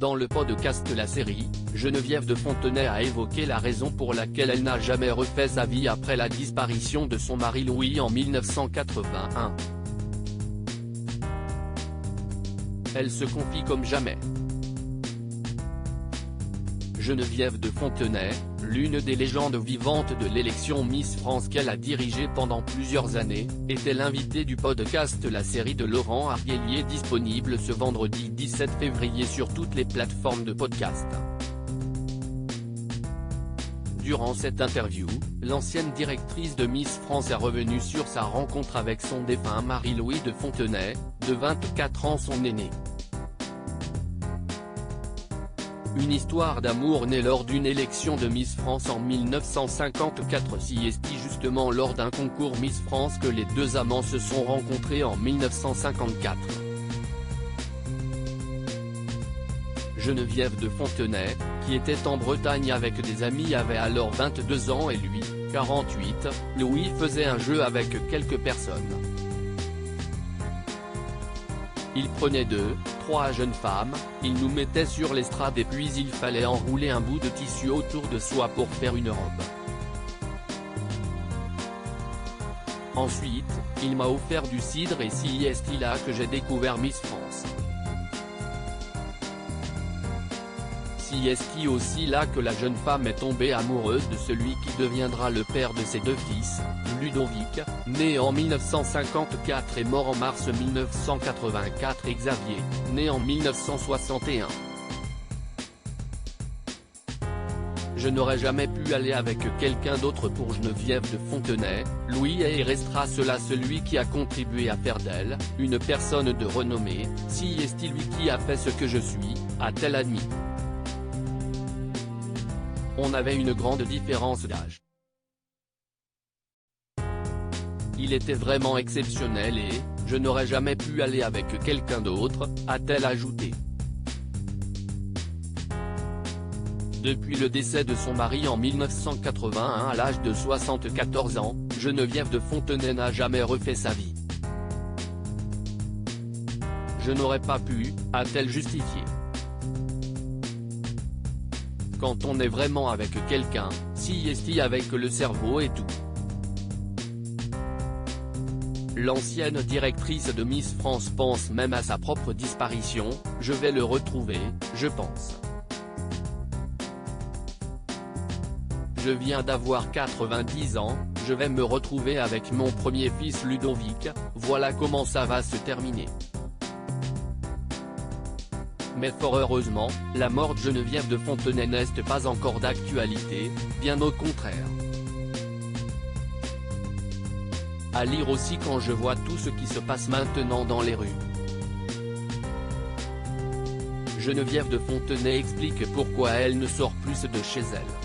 Dans le podcast La Série, Geneviève de Fontenay a évoqué la raison pour laquelle elle n'a jamais refait sa vie après la disparition de son mari Louis en 1981. Elle se confie comme jamais. Geneviève de Fontenay, l'une des légendes vivantes de l'élection Miss France qu'elle a dirigée pendant plusieurs années, était l'invitée du podcast La Série de Laurent Arguelier, disponible ce vendredi 17 février sur toutes les plateformes de podcast. Durant cette interview, l'ancienne directrice de Miss France est revenue sur sa rencontre avec son défunt mari Louis de Fontenay, de 24 ans, son aîné. Une histoire d'amour née lors d'une élection de Miss France en 1954. C'est justement lors d'un concours Miss France que les deux amants se sont rencontrés en 1954. Geneviève de Fontenay, qui était en Bretagne avec des amis, avait alors 22 ans et lui, 48, Louis faisait un jeu avec quelques personnes. Il prenait 2, 3 jeunes femmes, il nous mettait sur l'estrade et puis il fallait enrouler un bout de tissu autour de soi pour faire une robe. Ensuite, il m'a offert du cidre et c'est là que j'ai découvert Miss France. C'est aussi là que la jeune femme est tombée amoureuse de celui qui deviendra le père de ses 2 fils, Ludovic, né en 1954 et mort en mars 1984, et Xavier, né en 1961. Je n'aurais jamais pu aller avec quelqu'un d'autre pour Geneviève de Fontenay. Louis est et restera celui qui a contribué à faire d'elle une personne de renommée. C'est lui qui a fait ce que je suis, a-t-elle admis. On avait une grande différence d'âge. Il était vraiment exceptionnel et je n'aurais jamais pu aller avec quelqu'un d'autre, a-t-elle ajouté. Depuis le décès de son mari en 1981 à l'âge de 74 ans, Geneviève de Fontenay n'a jamais refait sa vie. Je n'aurais pas pu, a-t-elle justifié. Quand on est vraiment avec quelqu'un, c'est avec le cerveau et tout. L'ancienne directrice de Miss France pense même à sa propre disparition. Je vais le retrouver, je pense. Je viens d'avoir 90 ans, je vais me retrouver avec mon premier fils Ludovic, voilà comment ça va se terminer. Mais fort heureusement, la mort de Geneviève de Fontenay n'est pas encore d'actualité, bien au contraire. À lire aussi quand je vois tout ce qui se passe maintenant dans les rues. Geneviève de Fontenay explique pourquoi elle ne sort plus de chez elle.